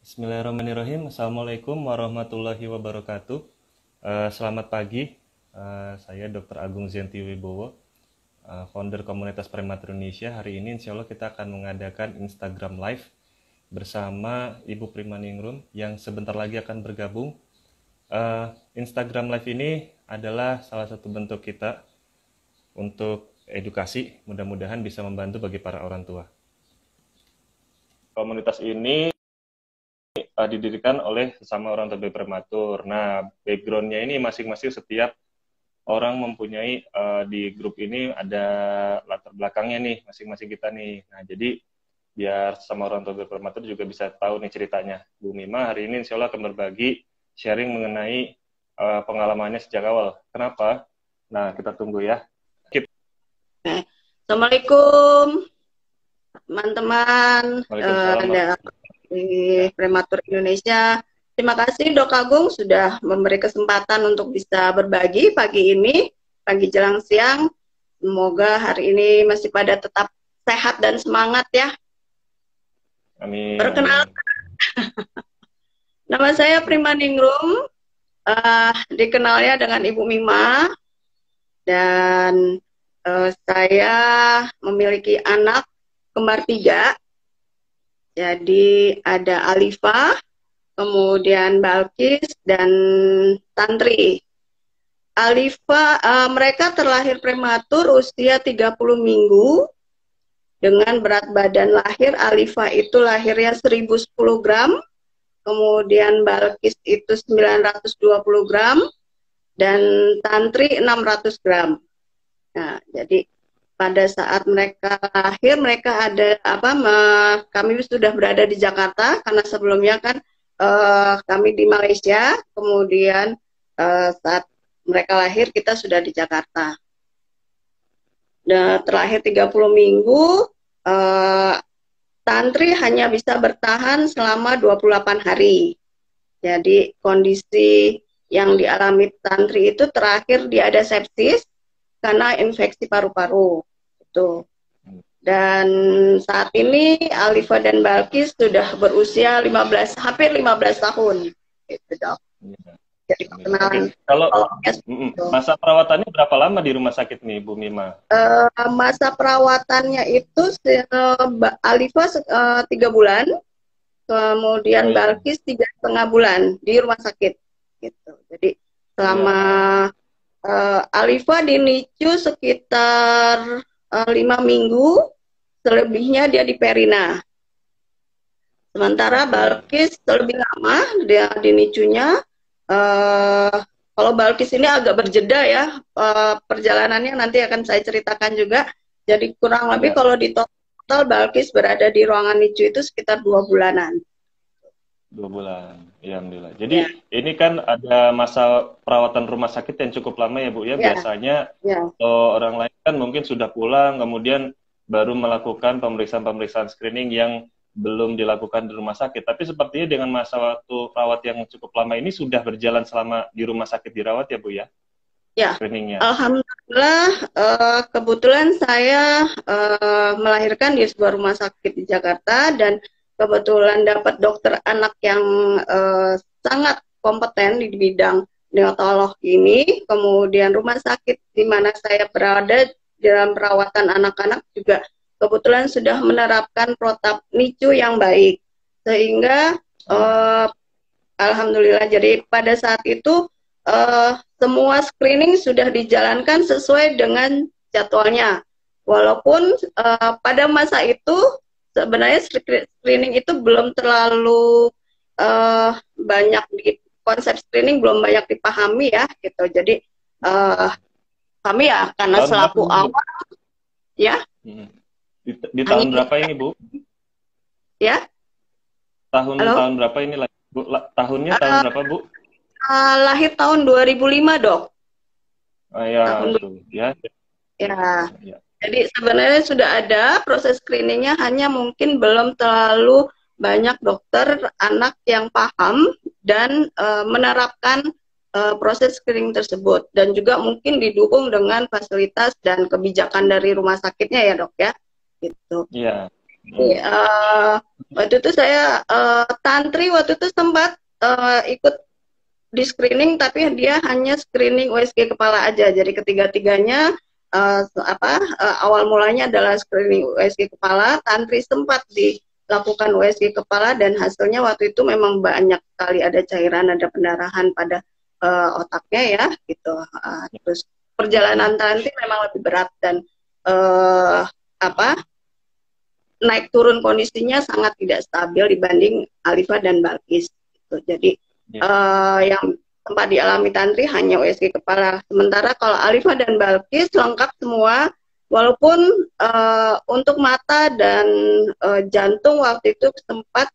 Bismillahirrahmanirrahim. Assalamualaikum warahmatullahi wabarakatuh. Selamat pagi. Saya Dr. Agung Zenti Wibowo, founder komunitas prematur Indonesia. Hari ini insya Allah kita akan mengadakan Instagram Live bersama Ibu Primaningrum yang sebentar lagi akan bergabung. Instagram Live ini adalah salah satu bentuk kita untuk edukasi. Mudah-mudahan bisa membantu bagi para orang tua. Komunitas ini didirikan oleh sesama orang tua bayi prematur. Nah, backgroundnya ini masing-masing setiap orang mempunyai di grup ini ada latar belakangnya nih, masing-masing kita nih. Nah, jadi biar sesama orang tua bayi prematur juga bisa tahu nih ceritanya. Bu Mima hari ini insya Allah akan berbagi sharing mengenai pengalamannya sejak awal. Kenapa? Nah, kita tunggu ya. Assalamualaikum teman-teman di Prematur Indonesia. Terima kasih Dok Agung sudah memberi kesempatan untuk bisa berbagi pagi ini, pagi jelang siang. Semoga hari ini masih pada tetap sehat dan semangat ya. Amin. Perkenalkan, nama saya Primaningrum, dikenalnya dengan Ibu Mima, dan saya memiliki anak kembar 3. Jadi ada Alifa, kemudian Balkis, dan Tantri. Alifa, mereka terlahir prematur usia 30 minggu dengan berat badan lahir. Alifa itu lahirnya 1010 gram, kemudian Balkis itu 920 gram, dan Tantri 600 gram. Nah, jadi pada saat mereka lahir, mereka ada kami sudah berada di Jakarta karena sebelumnya kan kami di Malaysia, kemudian saat mereka lahir kita sudah di Jakarta. Dan terlahir 30 minggu, Tantri hanya bisa bertahan selama 28 hari. Jadi kondisi yang dialami Tantri itu terakhir dia ada sepsis karena infeksi paru-paru itu. Dan saat ini Alifa dan Balkis sudah berusia hampir 15 tahun. Itu Dok. Jadi perkenalan. Kalau masa perawatannya berapa lama di rumah sakit nih Bu Mima? Masa perawatannya itu Alifa 3 bulan, kemudian Balkis 3,5 bulan di rumah sakit. Gitu. Jadi selama Alifa di NICU sekitar 5 minggu, selebihnya dia di Perina. Sementara Balkis lebih lama dia di NICU-nya. Kalau Balkis ini agak berjeda ya, perjalanannya nanti akan saya ceritakan juga. Jadi kurang lebih kalau di total Balkis berada di ruangan NICU itu sekitar 2 bulanan. 2 bulan, ya alhamdulillah. Jadi ini kan ada masa perawatan rumah sakit yang cukup lama ya Bu ya. Biasanya orang lain kan mungkin sudah pulang, kemudian baru melakukan pemeriksaan screening yang belum dilakukan di rumah sakit. Tapi sepertinya dengan masa waktu perawat yang cukup lama ini sudah berjalan selama di rumah sakit dirawat ya Bu ya? Ya, screeningnya. Alhamdulillah kebetulan saya melahirkan di sebuah rumah sakit di Jakarta dan kebetulan dapat dokter anak yang sangat kompeten di bidang neonatolog ini. Kemudian rumah sakit di mana saya berada dalam perawatan anak-anak juga kebetulan sudah menerapkan protap NICU yang baik. Sehingga alhamdulillah, jadi pada saat itu semua screening sudah dijalankan sesuai dengan jadwalnya. Walaupun pada masa itu sebenarnya screening itu belum terlalu banyak konsep screening belum banyak dipahami ya gitu. Jadi kami ya karena selaku awal ya. Di tahun berapa ini Bu? Ya. Tahun berapa ini Bu? Tahunnya tahun berapa Bu? Lahir tahun 2005 Dok. Tahun ya. Ya. Jadi sebenarnya sudah ada proses screeningnya, hanya mungkin belum terlalu banyak dokter anak yang paham dan menerapkan proses screening tersebut. Dan juga mungkin didukung dengan fasilitas dan kebijakan dari rumah sakitnya ya Dok ya. Gitu. Iya. Waktu itu saya tantri waktu itu sempat ikut di screening, tapi dia hanya screening USG kepala aja. Jadi ketiga-tiganya awal mulanya adalah screening USG kepala. Tantri sempat dilakukan USG kepala dan hasilnya waktu itu memang banyak sekali, ada cairan, ada pendarahan pada otaknya ya gitu. Terus perjalanan tantri memang lebih berat dan naik turun kondisinya sangat tidak stabil dibanding Alifa dan Balkis. Gitu. Jadi yang sempat dialami Tantri hanya USG kepala. Sementara kalau Alifa dan Balkis lengkap semua, walaupun untuk mata dan jantung waktu itu sempat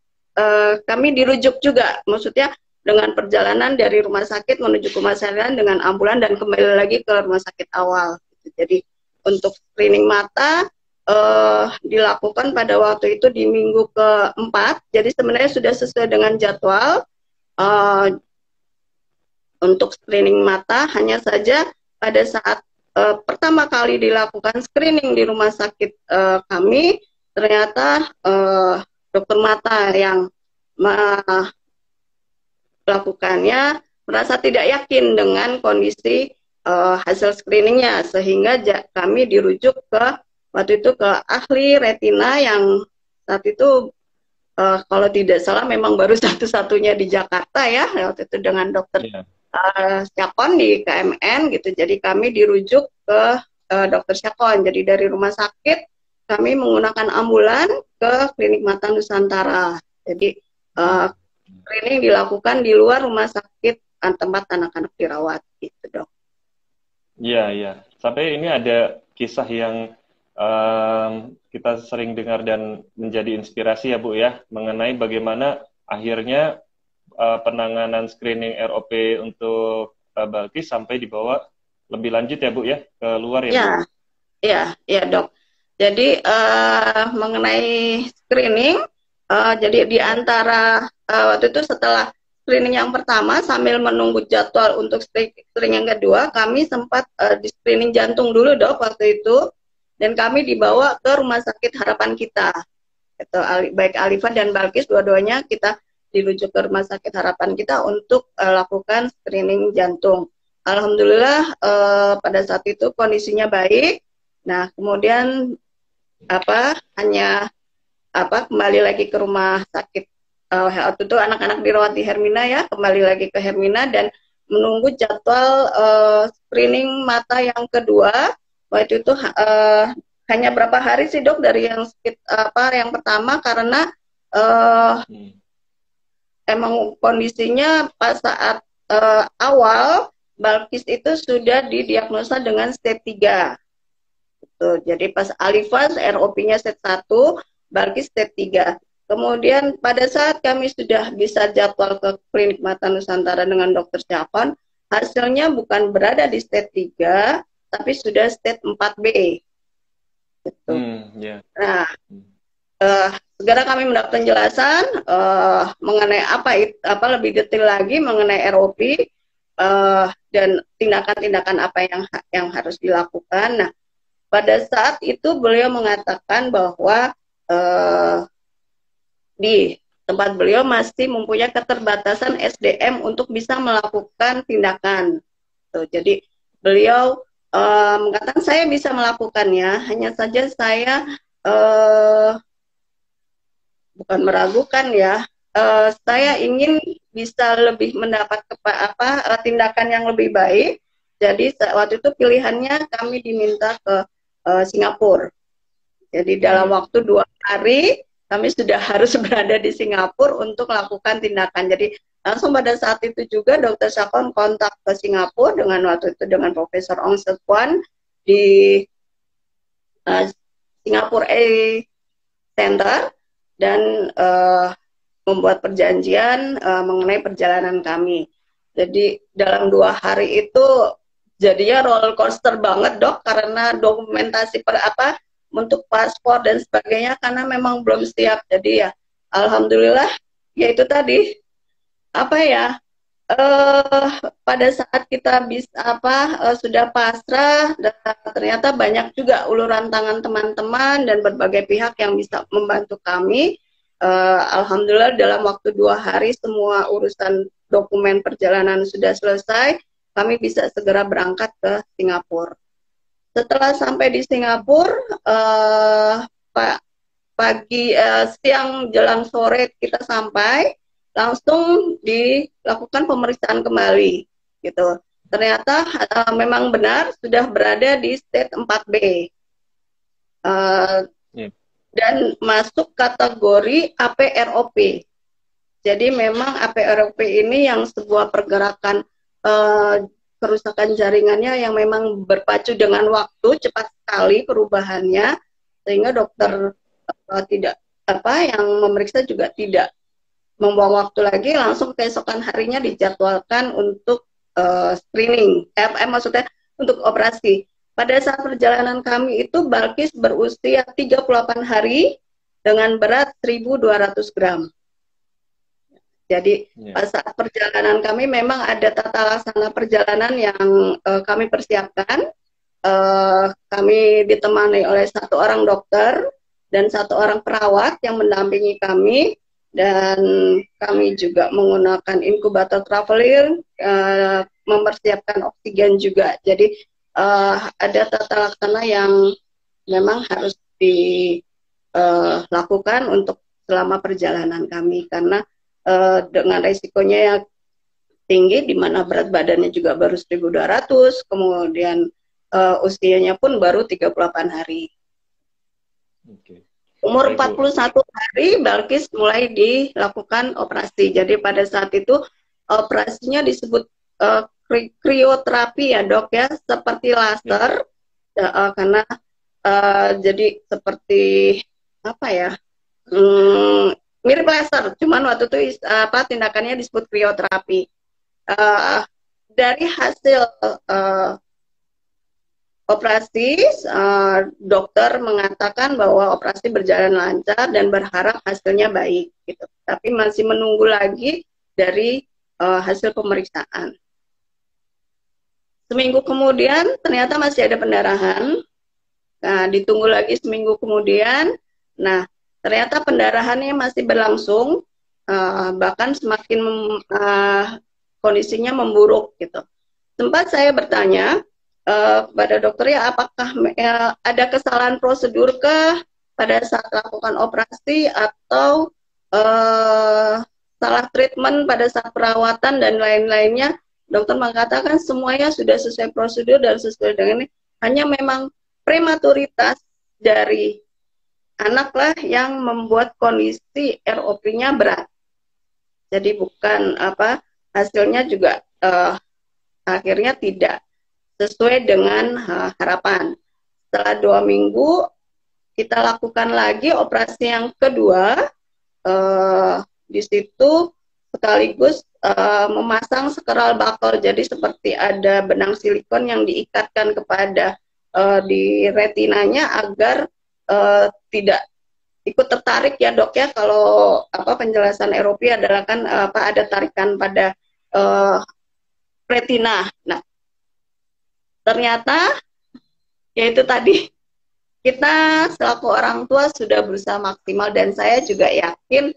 kami dirujuk juga, maksudnya dengan perjalanan dari rumah sakit menuju ke rumah sakit dengan ambulan dan kembali lagi ke rumah sakit awal. Gitu. Jadi untuk screening mata dilakukan pada waktu itu di minggu keempat, jadi sebenarnya sudah sesuai dengan jadwal untuk screening mata. Hanya saja pada saat pertama kali dilakukan screening di rumah sakit kami, ternyata dokter mata yang melakukannya merasa tidak yakin dengan kondisi hasil screeningnya, sehingga kami dirujuk waktu itu ke ahli retina yang saat itu kalau tidak salah memang baru satu-satunya di Jakarta ya, waktu itu dengan dokter Syakon di KMN gitu. Jadi kami dirujuk ke dokter Syakon. Jadi dari rumah sakit kami menggunakan ambulan ke klinik mata Nusantara. Jadi screening dilakukan di luar rumah sakit tempat anak-anak dirawat gitu, Dok. Iya, iya. Sampai ini ada kisah yang kita sering dengar dan menjadi inspirasi ya Bu ya, mengenai bagaimana akhirnya penanganan screening ROP untuk Balkis sampai dibawa lebih lanjut ya Bu ya, ke luar ya Bu? Ya Dok. Jadi mengenai screening, jadi di antara waktu itu setelah screening yang pertama sambil menunggu jadwal untuk screening yang kedua, kami sempat di screening jantung dulu Dok waktu itu. Dan kami dibawa ke Rumah Sakit Harapan Kita. Itu, baik Alifa dan Balkis, dua-duanya kita dirujuk ke Rumah Sakit Harapan Kita untuk lakukan screening jantung. Alhamdulillah pada saat itu kondisinya baik. Nah, kemudian kembali lagi ke rumah sakit. Waktu itu anak-anak dirawat di Hermina ya, kembali lagi ke Hermina dan menunggu jadwal screening mata yang kedua. Waktu itu hanya berapa hari sih Dok dari yang yang pertama, karena emang kondisinya pas saat awal Balkis itu sudah didiagnosa dengan stage 3. Gitu. Jadi pas Alifa ROP-nya stage 1, Balkis stage 3. Kemudian pada saat kami sudah bisa jadwal ke klinik mata Nusantara dengan dokter Syafon, hasilnya bukan berada di stage 3, tapi sudah stage 4B. Gitu. Nah, segera kami mendapat penjelasan mengenai apa lebih detail lagi mengenai ROP dan tindakan-tindakan apa yang harus dilakukan. Nah, pada saat itu beliau mengatakan bahwa di tempat beliau masih mempunyai keterbatasan SDM untuk bisa melakukan tindakan. Jadi beliau mengatakan saya bisa melakukannya, hanya saja saya bukan meragukan ya, saya ingin bisa lebih mendapat tindakan yang lebih baik. Jadi waktu itu pilihannya kami diminta ke Singapura. Jadi dalam waktu 2 hari kami sudah harus berada di Singapura untuk melakukan tindakan. Jadi langsung pada saat itu juga Dr. Syakon kontak ke Singapura waktu itu dengan Profesor Ong Seok Kwan di Singapore A Center dan membuat perjanjian mengenai perjalanan kami. Jadi dalam 2 hari itu jadinya roller coaster banget Dok, karena dokumentasi untuk paspor dan sebagainya karena memang belum siap. Jadi ya alhamdulillah ya itu tadi eh pada saat kita sudah pasrah, dan ternyata banyak juga uluran tangan teman-teman dan berbagai pihak yang bisa membantu kami. Alhamdulillah dalam waktu 2 hari semua urusan dokumen perjalanan sudah selesai, kami bisa segera berangkat ke Singapura. Setelah sampai di Singapura, Pak siang jelang sore kita sampai, langsung dilakukan pemeriksaan kembali gitu. Ternyata memang benar sudah berada di state 4B Ya. dan masuk kategori APROP. Jadi memang APROP ini yang sebuah pergerakan kerusakan jaringannya yang memang berpacu dengan waktu, cepat sekali perubahannya, sehingga dokter tidak yang memeriksa juga tidak membuang waktu lagi, langsung keesokan harinya dijadwalkan untuk screening, maksudnya untuk operasi. Pada saat perjalanan kami itu Balkis berusia 38 hari dengan berat 1.200 gram. Jadi pada saat perjalanan kami memang ada tata laksana perjalanan yang kami persiapkan. Kami ditemani oleh 1 orang dokter dan 1 orang perawat yang mendampingi kami, dan kami juga menggunakan inkubator traveler, mempersiapkan oksigen juga. Jadi ada tata laksana yang memang harus dilakukan untuk selama perjalanan kami, karena dengan resikonya yang tinggi, di mana berat badannya juga baru 1.200, kemudian usianya pun baru 38 hari. Oke. Umur 41 hari Balkis mulai dilakukan operasi. Jadi pada saat itu operasinya disebut krioterapi ya dok ya, seperti laser karena jadi seperti apa ya, mirip laser, cuman waktu itu tindakannya disebut krioterapi. Dari hasil operasi, dokter mengatakan bahwa operasi berjalan lancar dan berharap hasilnya baik, gitu. Tapi masih menunggu lagi dari hasil pemeriksaan. Seminggu kemudian ternyata masih ada pendarahan. Nah, ditunggu lagi seminggu kemudian. Nah, ternyata pendarahannya masih berlangsung, bahkan semakin kondisinya memburuk, gitu. Sempat saya bertanya pada dokter ya, apakah ada kesalahan prosedur kah pada saat melakukan operasi, atau salah treatment pada saat perawatan dan lain-lainnya. Dokter mengatakan semuanya sudah sesuai prosedur dan sesuai dengan ini, hanya memang prematuritas dari anaklah yang membuat kondisi ROP-nya berat. Jadi bukan hasilnya juga akhirnya tidak sesuai dengan harapan. Setelah 2 minggu kita lakukan lagi operasi yang kedua. Di situ sekaligus memasang scleral buckle, jadi seperti ada benang silikon yang diikatkan kepada di retinanya agar tidak ikut tertarik ya dok ya. Kalau penjelasan Eropa adalah kan ada tarikan pada retina. Nah, ternyata yaitu tadi kita selaku orang tua sudah berusaha maksimal, dan saya juga yakin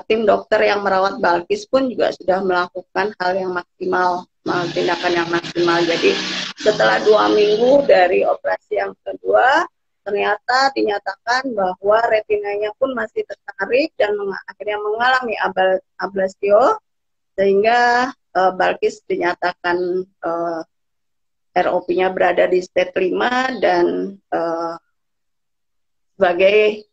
tim dokter yang merawat Balkis pun juga sudah melakukan hal yang maksimal, tindakan yang maksimal. Jadi setelah 2 minggu dari operasi yang kedua, ternyata dinyatakan bahwa retinanya pun masih tertarik dan akhirnya mengalami ablasio, sehingga Balkis dinyatakan ROP-nya berada di stage 5 dan sebagai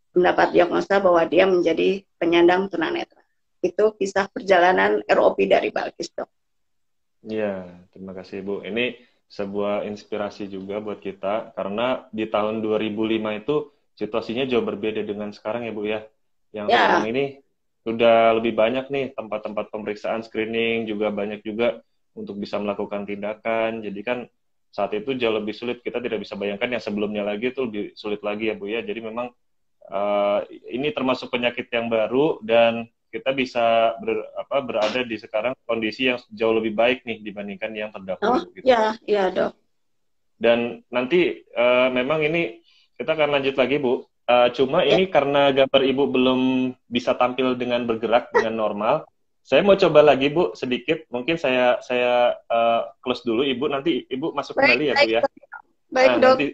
mendapat diagnosa bahwa dia menjadi penyandang tunanetra. Itu kisah perjalanan ROP dari Balkis, dok. Iya, terima kasih Bu. Ini sebuah inspirasi juga buat kita, karena di tahun 2005 itu situasinya jauh berbeda dengan sekarang ya Bu ya. Yang sekarang ini sudah lebih banyak nih tempat-tempat pemeriksaan screening, juga banyak juga untuk bisa melakukan tindakan. Jadi kan saat itu jauh lebih sulit, kita tidak bisa bayangkan yang sebelumnya lagi itu lebih sulit lagi ya Bu ya. Jadi memang ini termasuk penyakit yang baru, dan kita bisa berada di sekarang kondisi yang jauh lebih baik nih dibandingkan yang Oh, terdahulu gitu. ya, ya dok. Dan nanti memang ini kita akan lanjut lagi Bu. Cuma Ya, ini karena gambar Ibu belum bisa tampil dengan bergerak dengan normal. Saya mau coba lagi Bu sedikit. Mungkin saya close dulu Ibu. Nanti Ibu masuk baik, kembali ya Bu baik, ya. baik dok. Nanti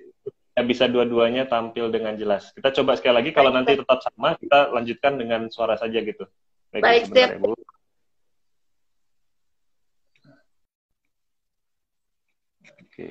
ya bisa dua-duanya tampil dengan jelas. Kita coba sekali lagi. Kalau Baik, nanti baik, tetap sama, kita lanjutkan dengan suara saja gitu. Baik Bu, baik, sebentar siap. ya Bu. Oke.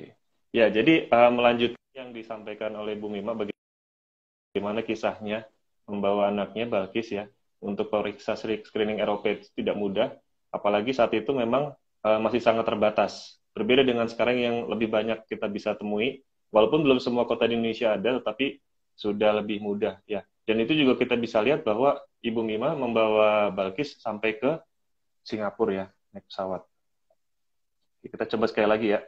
Ya, jadi melanjutkan yang disampaikan oleh Bu Mima, bagaimana kisahnya membawa anaknya Balkis ya untuk periksa screening ROP itu tidak mudah, apalagi saat itu memang masih sangat terbatas. Berbeda dengan sekarang yang lebih banyak kita bisa temui, walaupun belum semua kota di Indonesia ada, tetapi sudah lebih mudah ya. Dan itu juga kita bisa lihat bahwa Ibu Mima membawa Balkis sampai ke Singapura ya, naik pesawat. Kita coba sekali lagi ya.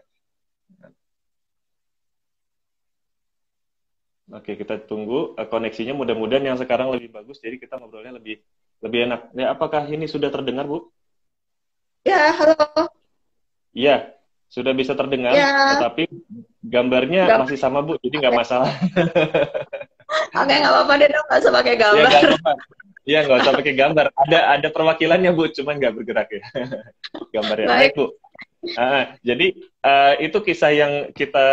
Oke, kita tunggu koneksinya. Mudah-mudahan yang sekarang lebih bagus, jadi kita ngobrolnya lebih enak. Ya, apakah ini sudah terdengar, Bu? Ya, halo. Iya, sudah bisa terdengar, Ya, tetapi gambarnya gambar. masih sama, Bu, jadi nggak masalah. Oke, nggak apa-apa deh dok, nggak usah pakai Iya, gambar. nggak apa-apa. Iya, nggak usah pakai gambar. Ada perwakilannya, Bu, cuman nggak bergerak ya gambarnya. Baik, Baik, Bu. Jadi itu kisah yang kita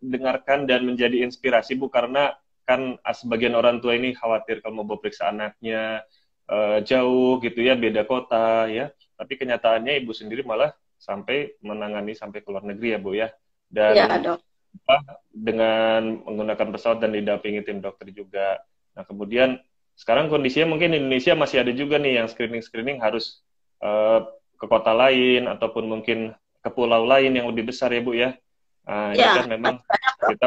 dengarkan dan menjadi inspirasi Bu, karena kan sebagian orang tua ini khawatir kalau mau periksa anaknya jauh gitu ya, beda kota ya, tapi kenyataannya ibu sendiri malah sampai menangani sampai ke luar negeri ya Bu ya, ya dan dok. dengan menggunakan pesawat dan didampingi tim dokter juga. Nah kemudian sekarang kondisinya mungkin Indonesia masih ada juga nih yang screening harus ke kota lain ataupun mungkin ke pulau lain yang lebih besar ya Bu ya. Ini Ya, kan memang kita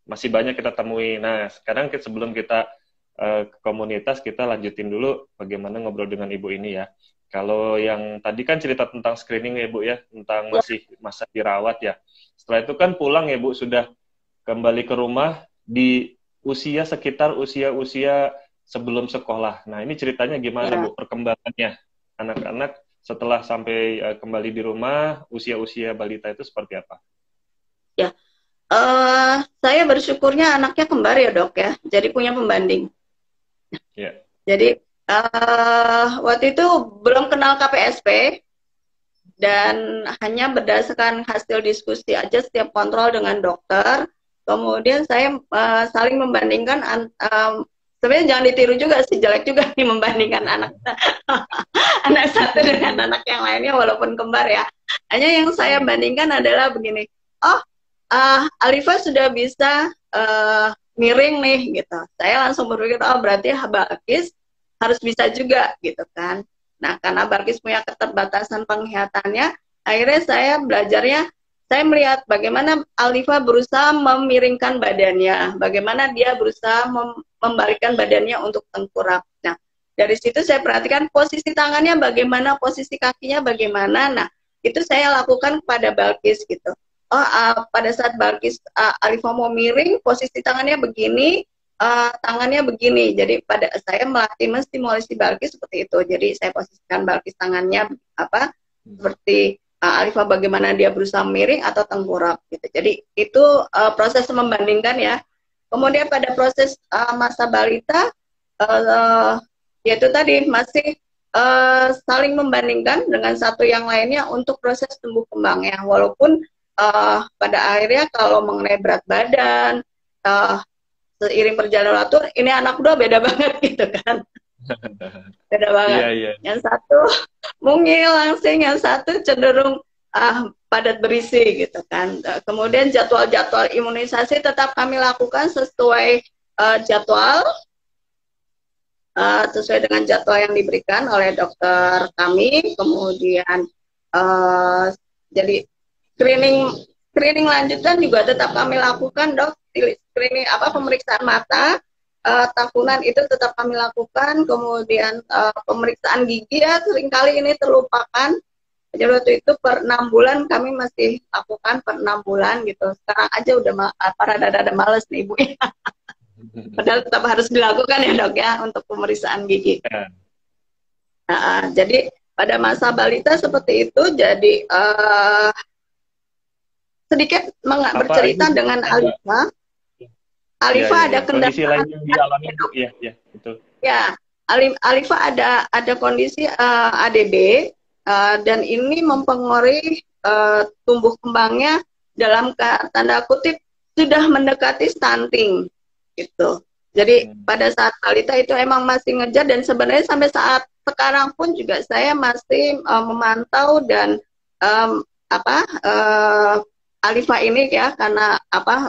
masih banyak kita temui. Nah, sekarang sebelum kita ke komunitas, kita lanjutin dulu bagaimana ngobrol dengan Ibu ini ya. Kalau yang tadi kan cerita tentang screening ya Bu ya, tentang ya, masih masa dirawat ya. Setelah itu kan pulang ya Bu, sudah kembali ke rumah di usia sekitar usia-usia sebelum sekolah. Nah, ini ceritanya gimana ya. Bu, perkembangannya anak-anak setelah sampai kembali di rumah, usia-usia balita itu seperti apa? Ya. Saya bersyukurnya anaknya kembar ya dok ya, jadi punya pembanding. Ya. Jadi waktu itu belum kenal KPSP dan hanya berdasarkan hasil diskusi aja setiap kontrol dengan dokter. Kemudian saya saling membandingkan, sebenarnya jangan ditiru juga sih, jelek juga nih membandingkan anak anak satu dengan anak yang lainnya walaupun kembar ya. Hanya yang saya bandingkan adalah begini, oh Alifa sudah bisa miring nih gitu. Saya langsung berpikir, oh berarti Balkis harus bisa juga gitu kan. Nah karena Balkis punya keterbatasan penglihatannya, akhirnya saya belajarnya, saya melihat bagaimana Alifa berusaha memiringkan badannya, bagaimana dia berusaha membalikkan badannya untuk tengkurap. Nah dari situ saya perhatikan posisi tangannya bagaimana, posisi kakinya bagaimana. Nah itu saya lakukan kepada Balkis gitu. Oh, pada saat Balkis Alifa mau miring, posisi tangannya begini, tangannya begini. Jadi pada saya melatih menstimulasi Balkis seperti itu. Jadi saya posisikan Balkis tangannya seperti Alifa bagaimana dia berusaha miring atau tengkurap gitu. Jadi itu proses membandingkan ya. Kemudian pada proses masa balita, yaitu tadi masih saling membandingkan dengan satu yang lainnya untuk proses tumbuh kembangnya. Walaupun pada akhirnya kalau mengenai berat badan, seiring perjalanan waktu, ini anak dua beda banget gitu kan. Beda banget. Iya. Yang satu mungil langsing, yang satu cenderung padat berisi gitu kan. Kemudian jadwal-jadwal imunisasi tetap kami lakukan sesuai jadwal, sesuai dengan jadwal yang diberikan oleh dokter kami. Kemudian jadi screening lanjutan juga tetap kami lakukan dok. Screening pemeriksaan mata tahunan itu tetap kami lakukan. Kemudian pemeriksaan gigi ya seringkali ini terlupakan. Jadi waktu itu per 6 bulan kami masih lakukan per 6 bulan gitu. Sekarang aja udah rada-rada males nih ibu ya. Padahal tetap harus dilakukan ya dok ya untuk pemeriksaan gigi. Jadi pada masa balita seperti itu, jadi sedikit Apa ini bercerita Bu? dengan Ada Alifa. ya Alifa ya ada ya kendala. kondisi lain yang dialami Bu? Ya ya betul. Ya, Alifa ada kondisi ADB, dan ini mempengaruhi tumbuh kembangnya dalam tanda kutip sudah mendekati stunting gitu. Jadi pada saat balita itu emang masih ngejar, dan sebenarnya sampai saat sekarang pun juga saya masih memantau dan um, apa Alifa ini ya, karena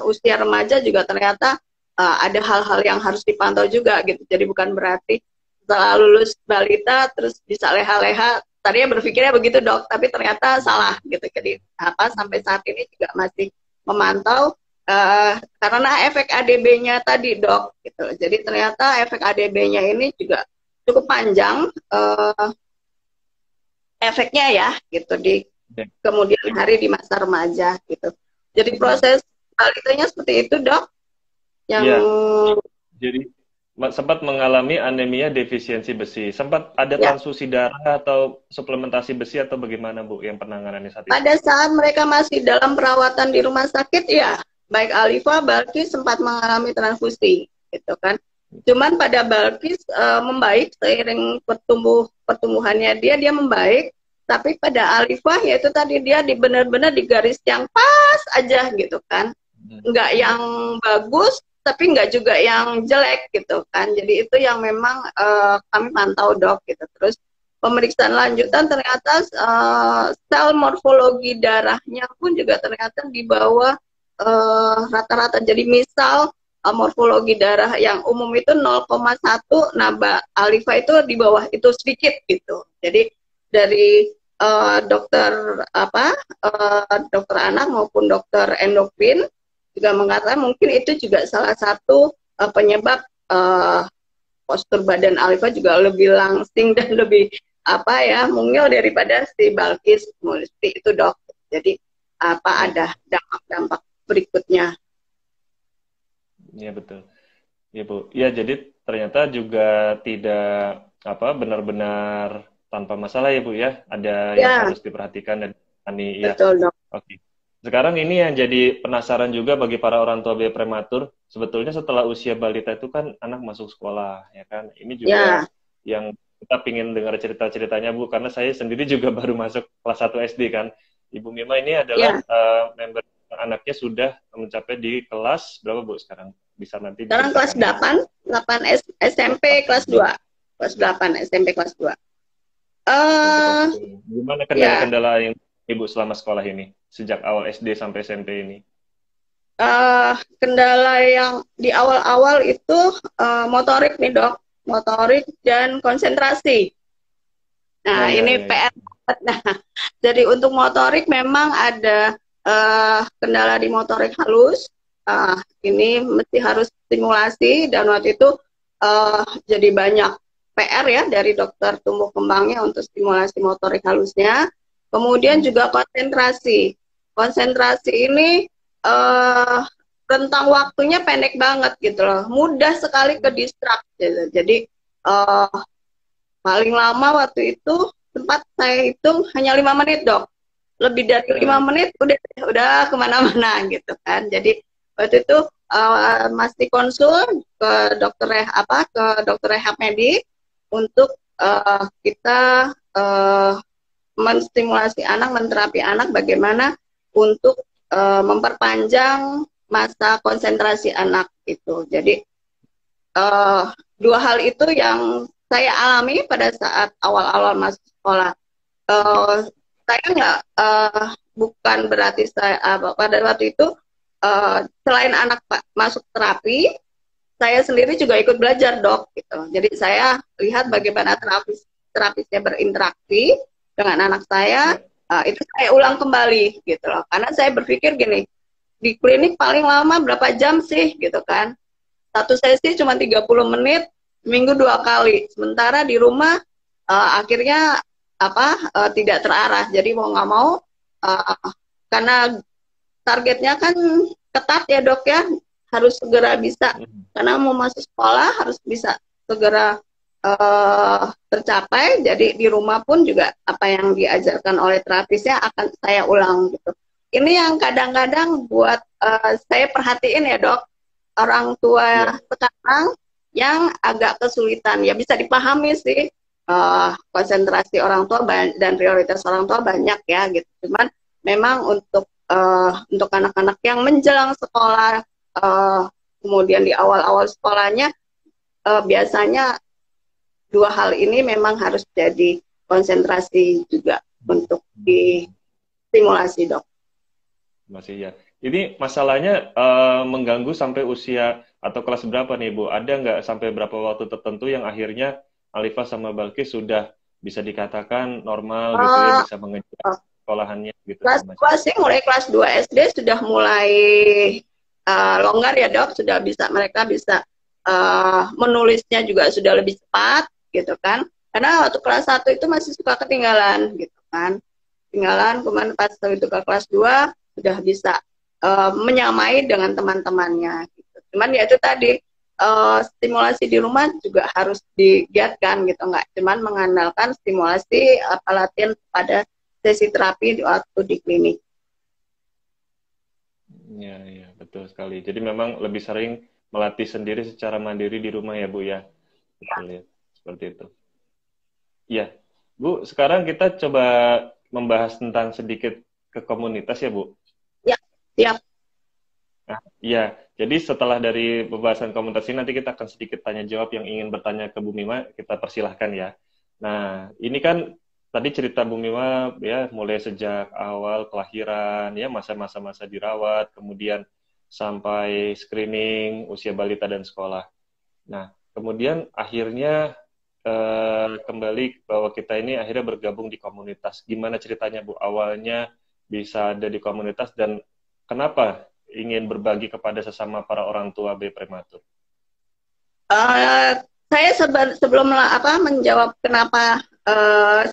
usia remaja juga ternyata ada hal-hal yang harus dipantau juga gitu. Jadi bukan berarti setelah lulus balita terus bisa leha-leha. Tadinya berpikirnya begitu dok, tapi ternyata salah gitu. Jadi sampai saat ini juga masih memantau karena efek ADB-nya tadi dok gitu. Jadi ternyata efek ADB-nya ini juga cukup panjang efeknya ya gitu di Ya. kemudian hari di masa remaja gitu. Jadi proses balitanya seperti itu dok, yang Ya, jadi sempat mengalami anemia defisiensi besi. Sempat ada ya transfusi darah atau suplementasi besi atau bagaimana Bu yang penanganannya saat itu? pada saat mereka masih dalam perawatan di rumah sakit ya, baik Alifa, Balkis sempat mengalami transfusi gitu kan. Cuman pada Balkis membaik seiring pertumbuhannya dia membaik, tapi pada Alifa yaitu tadi dia benar-benar di garis yang pas aja gitu kan. Nggak yang bagus tapi nggak juga yang jelek gitu kan. Jadi itu yang memang kami pantau dok gitu. Terus pemeriksaan lanjutan ternyata sel morfologi darahnya pun juga ternyata di bawah rata-rata. Jadi misal morfologi darah yang umum itu 0,1, nah Alifa itu di bawah itu sedikit gitu. Jadi dari dokter dokter anak maupun dokter endokrin juga mengatakan mungkin itu juga salah satu penyebab postur badan Alifa juga lebih langsing dan lebih mungil daripada si Balkis seperti itu dok. Jadi ada dampak-dampak berikutnya. Iya betul. Ya Bu. Ya jadi ternyata juga tidak benar-benar tanpa masalah ya Bu ya. Ada yang Ya harus diperhatikan dan ini ya. betul dok. Oke. Sekarang ini yang jadi penasaran juga bagi para orang tua bayi prematur, sebetulnya setelah usia balita itu kan anak masuk sekolah, ya kan? Ini juga Ya yang kita pingin dengar cerita-ceritanya Bu, karena saya sendiri juga baru masuk kelas 1 SD kan. Ibu Mima ini adalah ya. member anaknya sudah mencapai di kelas berapa Bu sekarang? Bisa nanti Sekarang kelas diceritakan ya. 8 SMP kelas 2. Kelas 8 SMP kelas 2. SMP kelas 2. Gimana Ya, kendala-kendala yang Ibu selama sekolah ini? Sejak awal SD sampai SMP ini? kendala yang di awal-awal itu motorik nih dok, motorik dan konsentrasi. Oh Nah iya, ini iya, iya. PR. Nah, jadi untuk motorik memang ada kendala di motorik halus. Ini mesti harus stimulasi, dan waktu itu jadi banyak PR ya dari dokter tumbuh kembangnya untuk stimulasi motorik halusnya. Kemudian juga konsentrasi. Konsentrasi ini rentang waktunya pendek banget gitu loh, mudah sekali ke distract gitu. Jadi paling lama waktu itu sempat saya hitung hanya 5 menit dok. Lebih dari 5 menit udah kemana-mana gitu kan. Jadi waktu itu masih konsul ke dokter rehab medik untuk kita menstimulasi anak, menterapi anak bagaimana untuk memperpanjang masa konsentrasi anak itu. Jadi dua hal itu yang saya alami pada saat awal-awal masuk sekolah. Saya nggak bukan berarti saya pada waktu itu selain anak masuk terapi, saya sendiri juga ikut belajar dok gitu. Jadi saya lihat bagaimana terapisnya berinteraksi dengan anak saya, itu saya ulang kembali gitu loh. Karena saya berpikir gini, di klinik paling lama berapa jam sih gitu kan. Satu sesi cuma 30 menit, minggu 2 kali. Sementara di rumah akhirnya tidak terarah. Jadi mau nggak mau, karena targetnya kan ketat ya dok ya, harus segera bisa. Karena mau masuk sekolah harus bisa segera tercapai, jadi di rumah pun juga apa yang diajarkan oleh terapisnya akan saya ulang gitu. Ini yang kadang-kadang buat saya perhatiin ya dok, orang tua Iya. sekarang yang agak kesulitan, ya bisa dipahami sih, konsentrasi orang tua dan prioritas orang tua banyak ya gitu. Cuman memang untuk anak-anak yang menjelang sekolah, kemudian di awal-awal sekolahnya, biasanya dua hal ini memang harus jadi konsentrasi juga untuk distimulasi dok. Masih ya. Ini masalahnya mengganggu sampai usia atau kelas berapa nih Bu? Ada nggak sampai berapa waktu tertentu yang akhirnya Alifah sama Balkis sudah bisa dikatakan normal gitu ya, Uh, bisa mengejar sekolahannya gitu Kelas segala macam. 2 sih, mulai kelas 2 SD sudah mulai longgar ya dok, sudah bisa, mereka bisa menulisnya juga sudah lebih cepat gitu kan. Karena waktu kelas 1 itu masih suka ketinggalan gitu kan. Ketinggalan, kemudian pas itu ke kelas 2 sudah bisa menyamai dengan teman-temannya gitu. Cuman ya itu tadi, stimulasi di rumah juga harus digiatkan gitu, nggak cuman mengandalkan stimulasi latihan pada sesi terapi di waktu di klinik. Ya, ya, betul sekali. Jadi memang lebih sering melatih sendiri secara mandiri di rumah ya Bu ya. Betul ya, seperti itu. Ya, Bu, sekarang kita coba membahas tentang sedikit ke komunitas ya Bu. Ya, siap. Nah, iya, jadi setelah dari pembahasan komunitas ini nanti kita akan sedikit tanya jawab yang ingin bertanya ke Bu Mima, kita persilahkan ya. Nah, ini kan tadi cerita Bu Mima ya mulai sejak awal kelahiran ya masa-masa masa dirawat, kemudian sampai screening usia balita dan sekolah. Nah, kemudian akhirnya kembali bahwa kita ini akhirnya bergabung di komunitas. Gimana ceritanya Bu? Awalnya bisa ada di komunitas dan kenapa ingin berbagi kepada sesama para orang tua bayi prematur? Uh, saya sebelum menjawab kenapa,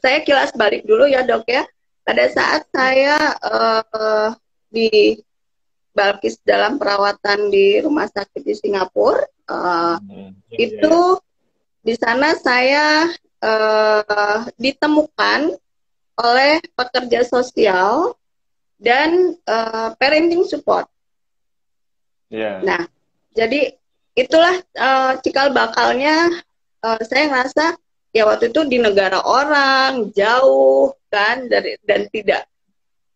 saya kilas balik dulu ya dok ya. Pada saat saya di Balkis dalam perawatan di rumah sakit di Singapura, itu di sana saya ditemukan oleh pekerja sosial dan parenting support. Yeah. Nah, jadi itulah cikal bakalnya. Saya ngerasa ya waktu itu di negara orang jauh kan dan tidak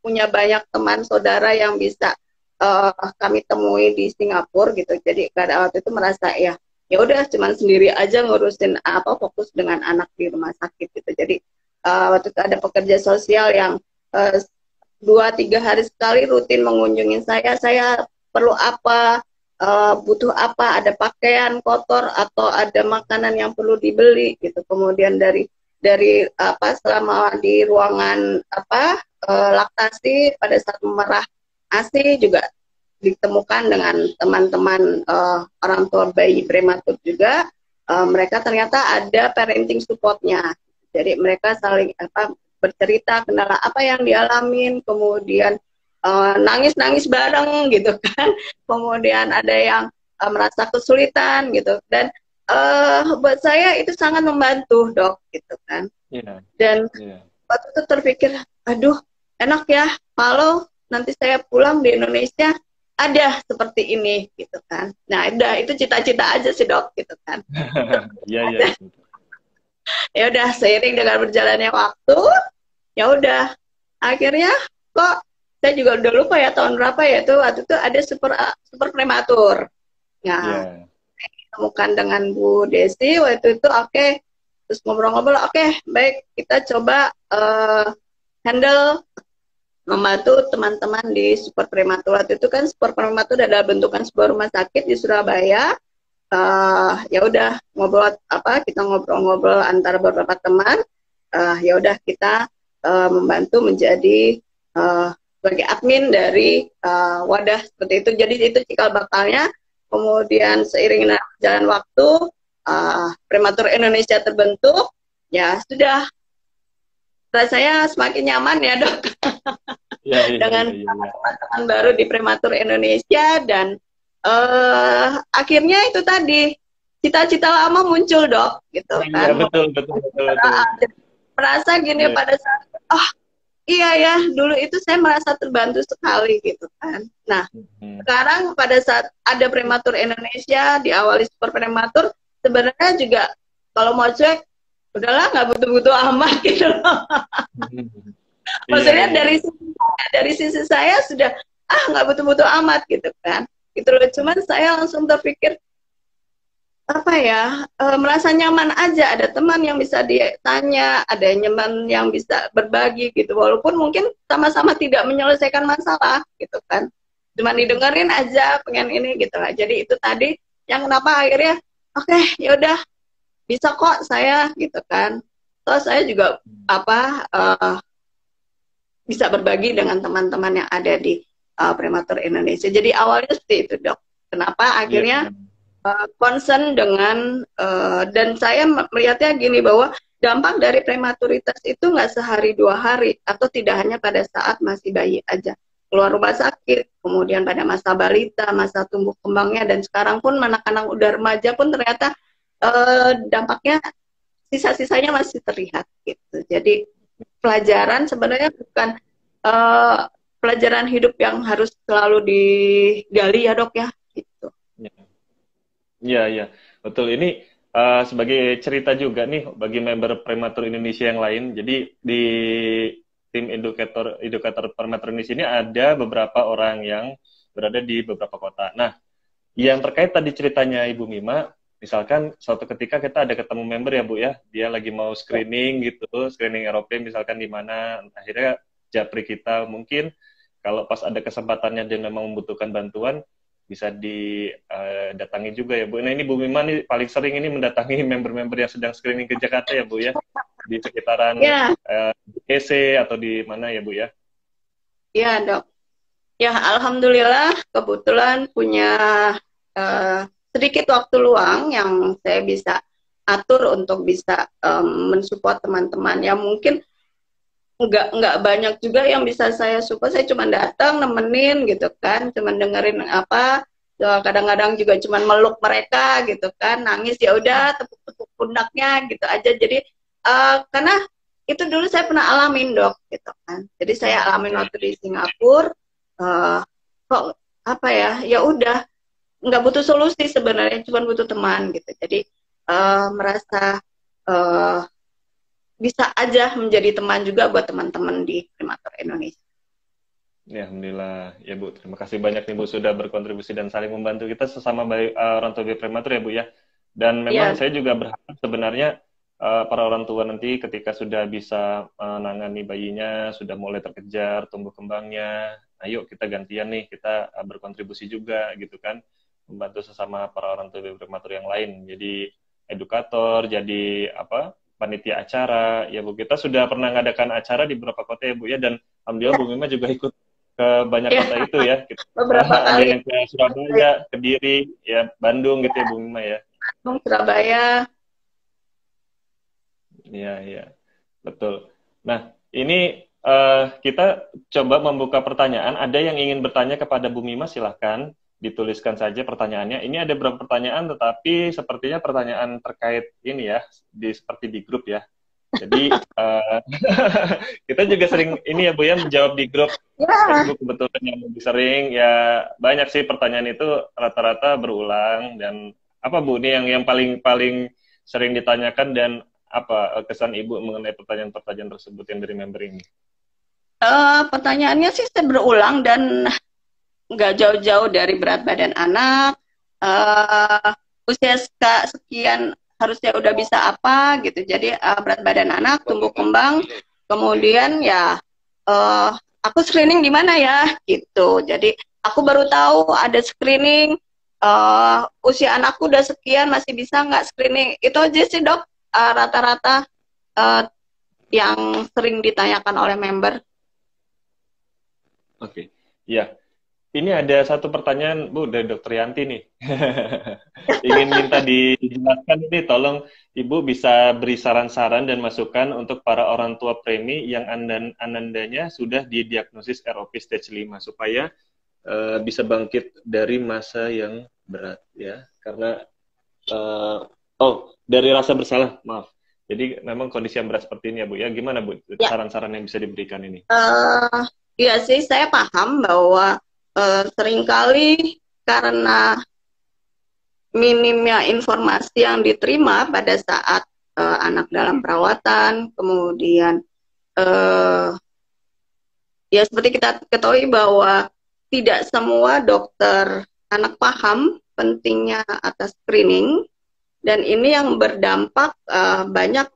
punya banyak teman saudara yang bisa kami temui di Singapura gitu. Jadi pada waktu itu merasa ya udah cuman sendiri aja ngurusin fokus dengan anak di rumah sakit gitu. Jadi waktu itu ada pekerja sosial yang 2-3 hari sekali rutin mengunjungi saya perlu apa, butuh apa, ada pakaian kotor atau ada makanan yang perlu dibeli gitu. Kemudian dari selama di ruangan laktasi pada saat memerah ASI juga ditemukan dengan teman-teman orang tua bayi prematur juga, mereka ternyata ada parenting supportnya. Jadi mereka saling bercerita kendala apa yang dialamin, kemudian nangis-nangis bareng gitu kan, kemudian ada yang merasa kesulitan gitu, dan buat saya itu sangat membantu dok gitu kan. Dan waktu itu terpikir, aduh enak ya kalau nanti saya pulang di Indonesia ada seperti ini gitu kan. Nah udah, itu cita-cita aja sih dok gitu kan. Iya. Ya udah, seiring dengan berjalannya waktu, ya udah akhirnya kok saya juga udah lupa ya tahun berapa ya, itu waktu itu ada super prematur. Nah, saya ditemukan dengan Bu Desi waktu itu, oke. Terus ngobrol-ngobrol, oke, baik, kita coba handle membantu teman-teman di super prematur. Waktu itu kan super prematur adalah bentukan sebuah rumah sakit di Surabaya. Ya udah kita ngobrol-ngobrol antara beberapa teman. Ya udah kita membantu menjadi sebagai admin dari wadah seperti itu. Jadi itu cikal bakalnya. Kemudian seiring jalan waktu, Prematur Indonesia terbentuk. Ya sudah, rasanya semakin nyaman ya dok. Dengan teman-teman baru di Prematur Indonesia, dan akhirnya itu tadi, cita-cita lama muncul, Dok, gitu Iya, kan. betul, betul, betul, betul. Merasa gini Iya. pada saat, oh iya ya, dulu itu saya merasa terbantu sekali gitu kan. Nah, Mhm. sekarang pada saat ada prematur Indonesia, diawali super prematur, sebenarnya juga kalau mau cuek, udahlah nggak butuh-butuh amat gitu loh. Mhm. Iya, Maksudnya iya, iya. dari sisi saya sudah nggak butuh-butuh amat gitu kan. Gitu loh. Cuman saya langsung terpikir apa ya, merasa nyaman aja, ada teman yang bisa ditanya, ada nyaman yang bisa berbagi gitu, walaupun mungkin sama-sama tidak menyelesaikan masalah gitu kan, cuma Mhm. didengerin aja, pengen ini gitu lah. Jadi itu tadi yang kenapa akhirnya oke, yaudah bisa kok saya gitu kan. Terus saya juga apa bisa berbagi dengan teman-teman yang ada di Prematur Indonesia. Jadi awalnya seperti itu, Dok. Kenapa Iya. akhirnya concern dengan dan saya melihatnya gini bahwa dampak dari prematuritas itu nggak sehari dua hari atau tidak hanya pada saat masih bayi aja, keluar rumah sakit, kemudian pada masa balita, masa tumbuh kembangnya, dan sekarang pun anak-anak udah remaja pun ternyata dampaknya sisa-sisanya masih terlihat gitu. Jadi pelajaran sebenarnya bukan uh, pelajaran hidup yang harus selalu digali ya, Dok ya gitu. Iya. Iya, iya, betul. Ini sebagai cerita juga nih bagi member Prematur Indonesia yang lain. Jadi di tim edukator edukator Prematur Indonesia ini ada beberapa orang yang berada di beberapa kota. Nah, yang terkait tadi ceritanya Ibu Mima, misalkan suatu ketika kita ada ketemu member ya Bu ya, dia lagi mau screening gitu, screening Eropa misalkan di mana, akhirnya japri kita mungkin kalau pas ada kesempatannya dia memang membutuhkan bantuan, bisa didatangi juga ya Bu. Nah ini Bu Mima nih paling sering ini mendatangi member-member yang sedang screening ke Jakarta ya Bu ya, di sekitaran Ya, EC atau di mana ya Bu ya? ya, Dok. Ya, alhamdulillah kebetulan punya uh, sedikit waktu luang yang saya bisa atur untuk bisa mensupport teman-teman. Ya mungkin nggak banyak juga yang bisa saya support. Saya cuma datang nemenin gitu kan, cuma dengerin apa. Kadang-kadang juga cuma meluk mereka gitu kan, nangis ya udah tepuk-tepuk pundaknya gitu aja. Jadi karena itu dulu saya pernah alamin, Dok, gitu kan. Jadi saya alamin Ya. waktu di Singapura. uh, Kok apa ya, ya udah nggak butuh solusi sebenarnya, cuma butuh teman gitu. Jadi merasa uh, bisa aja menjadi teman juga buat teman-teman di Prematur Indonesia. Ya, alhamdulillah. Ya Bu, terima kasih banyak nih Bu sudah berkontribusi dan saling membantu kita sesama bayi, orang tua bayi prematur ya Bu ya. Dan memang Ya, saya juga berharap sebenarnya para orang tua nanti ketika sudah bisa menangani bayinya, sudah mulai terkejar tumbuh kembangnya, ayo kita gantian nih, kita berkontribusi juga gitu kan, membantu sesama para orang tua bayi prematur yang lain. Jadi edukator, jadi apa? Panitia acara, ya Bu. Kita sudah pernah mengadakan acara di beberapa kota ya Bu ya, dan alhamdulillah Bu Mima juga ikut ke banyak ya, kota itu ya. beberapa Ada kali yang ke Surabaya, Kediri, ya Bandung gitu ya Bu Mima ya. Bandung, Surabaya. Iya, iya. Betul. Nah, ini kita coba membuka pertanyaan. Ada yang ingin bertanya kepada Bu Mima, silahkan dituliskan saja pertanyaannya. Ini ada beberapa pertanyaan, tetapi sepertinya pertanyaan terkait ini ya, seperti di grup ya. Jadi kita juga sering ini ya Bu ya menjawab di grup Ya, Facebook kebetulan yang lebih sering ya, banyak sih pertanyaan itu rata-rata berulang. Dan apa Bu ini yang paling paling sering ditanyakan, dan apa kesan Ibu mengenai pertanyaan-pertanyaan tersebut yang dari member ini? pertanyaannya sih saya berulang dan nggak jauh-jauh dari berat badan anak, uh, usia sekian harusnya udah bisa apa gitu. Jadi berat badan anak, tumbuh kembang, kemudian ya uh, aku screening di mana ya gitu. Jadi aku baru tahu ada screening, usia anakku udah sekian masih bisa nggak screening. Itu aja sih, Dok, rata-rata uh, yang sering ditanyakan oleh member. Oke, ya. Ini ada satu pertanyaan Bu dari Dokter Yanti nih. Ingin minta dijelaskan ini, tolong Ibu bisa beri saran-saran dan masukan untuk para orang tua premi yang anandanya sudah didiagnosis ROP stage 5 supaya bisa bangkit dari masa yang berat ya. Karena Eh, oh, dari rasa bersalah, maaf. Jadi memang kondisi yang berat seperti ini ya Bu. Ya gimana Bu? Ya, Saran-saran yang bisa diberikan ini? eh iya sih, saya paham bahwa seringkali karena minimnya informasi yang diterima pada saat anak dalam perawatan, kemudian eh, ya seperti kita ketahui bahwa tidak semua dokter anak paham pentingnya atas screening, dan ini yang berdampak banyak.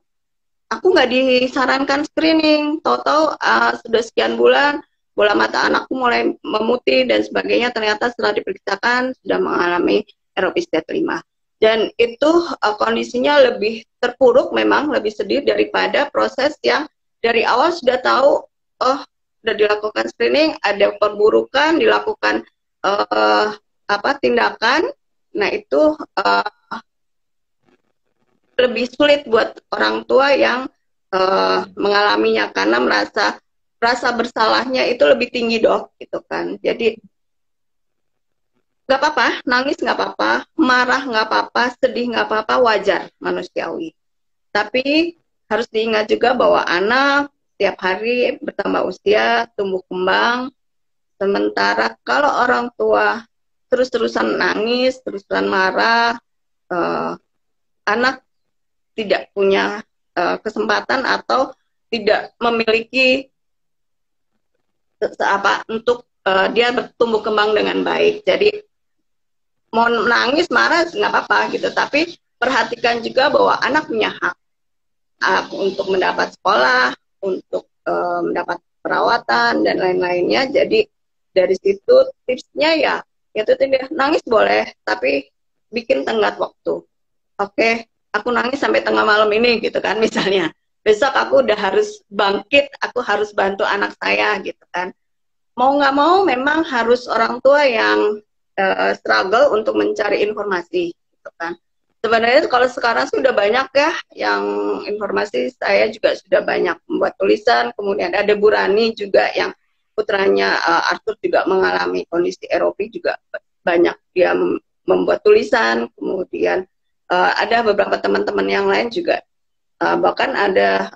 Aku nggak disarankan screening, tahu-tahu sudah sekian bulan bola mata anakku mulai memutih dan sebagainya, ternyata setelah diperiksakan sudah mengalami eropis stage 5. Dan itu kondisinya lebih terpuruk, memang lebih sedih daripada proses yang dari awal sudah tahu, oh sudah dilakukan screening, ada perburukan, dilakukan tindakan. Nah itu lebih sulit buat orang tua yang mengalaminya, karena merasa rasa bersalahnya itu lebih tinggi, dok, gitu kan. Jadi nggak apa-apa, nangis nggak apa-apa, marah nggak apa-apa, sedih nggak apa-apa, wajar, manusiawi. Tapi harus diingat juga bahwa anak setiap hari bertambah usia, tumbuh kembang. Sementara kalau orang tua terus-terusan nangis, terus-terusan marah, anak tidak punya kesempatan atau tidak memiliki apa untuk dia bertumbuh kembang dengan baik. Jadi mau nangis marah nggak apa-apa gitu, tapi perhatikan juga bahwa anak punya hak untuk mendapat sekolah, untuk mendapat perawatan dan lain-lainnya. Jadi dari situ tipsnya ya itu tadi, nangis boleh tapi bikin tenggat waktu. Oke, aku nangis sampai tengah malam ini gitu kan misalnya. Besok aku udah harus bangkit, aku harus bantu anak saya gitu kan. Mau nggak mau memang harus orang tua yang struggle untuk mencari informasi gitu kan. Sebenarnya kalau sekarang sudah banyak ya yang informasi, saya juga sudah banyak membuat tulisan, kemudian ada Burani juga yang putranya Arthur juga mengalami kondisi eropi, juga banyak dia membuat tulisan, kemudian ada beberapa teman-teman yang lain juga, bahkan ada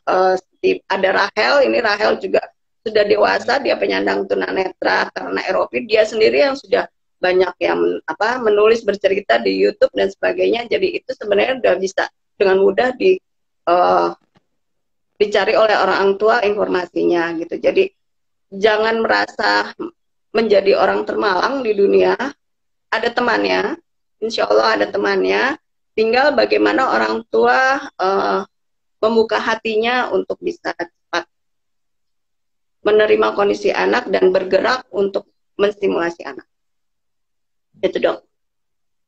Rahel, ini Rahel juga sudah dewasa, dia penyandang tunanetra karena eropi, dia sendiri yang sudah banyak yang menulis, bercerita di YouTube dan sebagainya. Jadi itu sebenarnya udah bisa dengan mudah dicari oleh orang tua informasinya gitu. Jadi jangan merasa menjadi orang termalang di dunia, ada temannya, insya Allah ada temannya. Tinggal bagaimana orang tua membuka hatinya untuk bisa cepat menerima kondisi anak dan bergerak untuk menstimulasi anak. Itu, dok.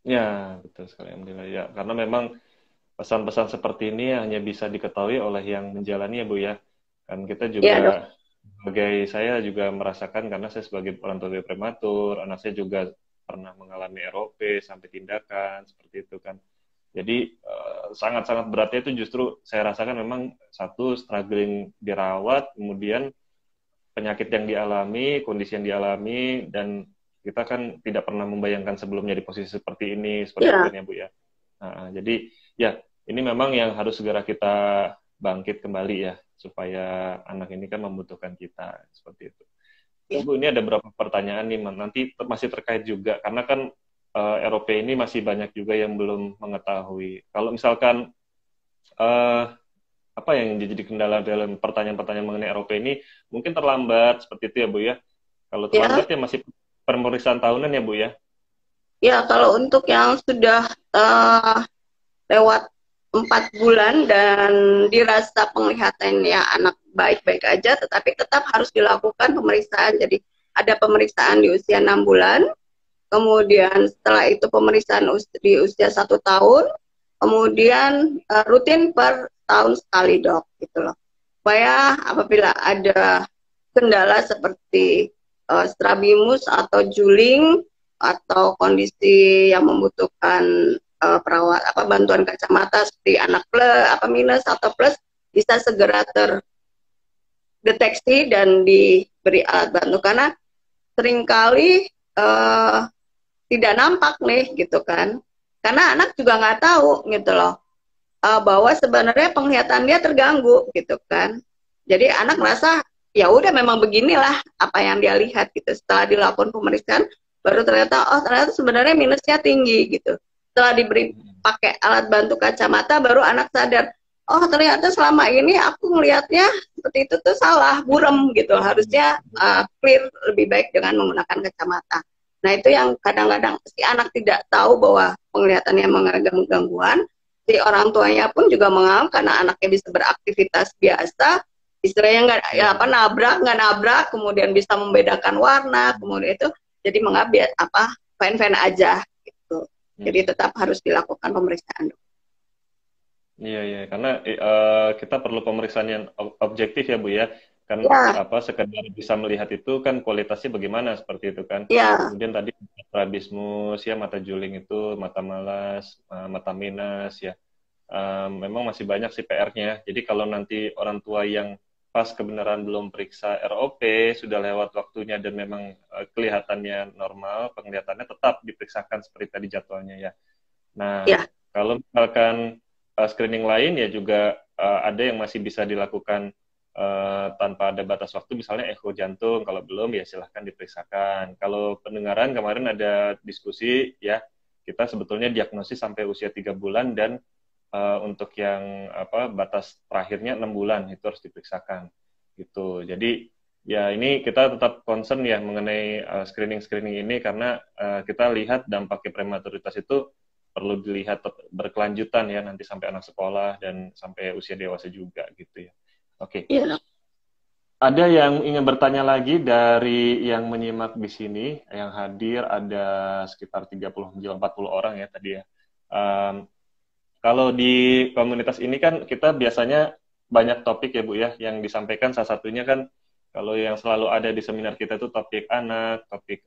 Ya, betul sekali, alhamdulillah ya. Karena memang pesan-pesan seperti ini hanya bisa diketahui oleh yang menjalani ya Bu ya. Kan kita Iya, dok. juga saya juga merasakan, karena saya sebagai orang tua prematur, anak saya juga pernah mengalami ROP sampai tindakan seperti itu kan. Jadi sangat-sangat beratnya itu justru saya rasakan memang satu, struggling dirawat, kemudian penyakit yang dialami, kondisi yang dialami, dan kita kan tidak pernah membayangkan sebelumnya di posisi seperti ini, seperti itu Iya, kan ya Bu ya. Nah, jadi ya ini memang yang harus segera kita bangkit kembali ya, supaya anak ini kan membutuhkan kita, seperti itu. Terus iya. Bu, ini ada beberapa pertanyaan nih, nanti masih terkait juga, karena kan ROP ini masih banyak juga yang belum mengetahui. Kalau misalkan eh, apa yang jadi kendala dalam pertanyaan-pertanyaan mengenai ROP ini, mungkin terlambat seperti itu ya Bu ya. Kalau Ya, terlambat ya masih pemeriksaan tahunan ya Bu ya. ya, kalau untuk yang sudah lewat 4 bulan dan dirasa penglihatannya anak baik-baik aja, tetapi tetap harus dilakukan pemeriksaan. Jadi ada pemeriksaan di usia 6 bulan, kemudian setelah itu pemeriksaan di usia 1 tahun, kemudian rutin per tahun sekali, dok, gitu loh. Supaya apabila ada kendala seperti strabimus atau juling atau kondisi yang membutuhkan perawat bantuan kacamata seperti anak minus atau plus, bisa segera terdeteksi dan diberi alat bantu, karena seringkali tidak nampak nih gitu kan. karena anak juga nggak tahu gitu loh, bahwa sebenarnya penglihatan dia terganggu gitu kan. Jadi anak merasa ya udah memang beginilah apa yang dia lihat gitu. Setelah dilakukan pemeriksaan baru ternyata oh ternyata sebenarnya minusnya tinggi gitu. Setelah diberi pakai alat bantu kacamata baru anak sadar, oh ternyata selama ini aku ngelihatnya seperti itu tuh salah, buram gitu. Harusnya clear lebih baik dengan menggunakan kacamata. Nah itu yang kadang-kadang si anak tidak tahu bahwa penglihatannya mengalami gangguan, si orang tuanya pun juga menganggap karena anaknya bisa beraktivitas biasa, istilahnya nggak ya apa nggak nabrak, kemudian bisa membedakan warna, kemudian itu jadi mengambil apa fine-fine aja gitu. Jadi tetap harus dilakukan pemeriksaan. Iya, iya, karena kita perlu pemeriksaan yang objektif ya Bu ya, kan Ya, apa sekedar bisa melihat itu kan kualitasnya bagaimana seperti itu kan. ya, Kemudian tadi strabismus ya, mata juling itu, mata malas, mata minus ya. Memang masih banyak sih PR-nya. Jadi kalau nanti orang tua yang pas kebenaran belum periksa ROP, sudah lewat waktunya dan memang kelihatannya normal, penglihatannya tetap diperiksakan seperti tadi jadwalnya ya. Nah, ya. kalau misalkan screening lain ya juga ada yang masih bisa dilakukan tanpa ada batas waktu, misalnya echo jantung. Kalau belum ya silahkan diperiksakan. Kalau pendengaran kemarin ada diskusi ya, kita sebetulnya diagnosis sampai usia 3 bulan dan untuk yang apa batas terakhirnya 6 bulan itu harus diperiksakan gitu. Jadi ya ini kita tetap concern ya mengenai screening ini karena kita lihat dampaknya prematuritas itu perlu dilihat berkelanjutan ya nanti sampai anak sekolah dan sampai usia dewasa juga gitu ya. Oke. Iya, Dok. Ada yang ingin bertanya lagi dari yang menyimak di sini, yang hadir ada sekitar 30 40 orang ya tadi ya. Kalau di komunitas ini kan kita biasanya banyak topik ya Bu ya, yang disampaikan salah satunya kan kalau yang selalu ada di seminar kita itu topik anak, topik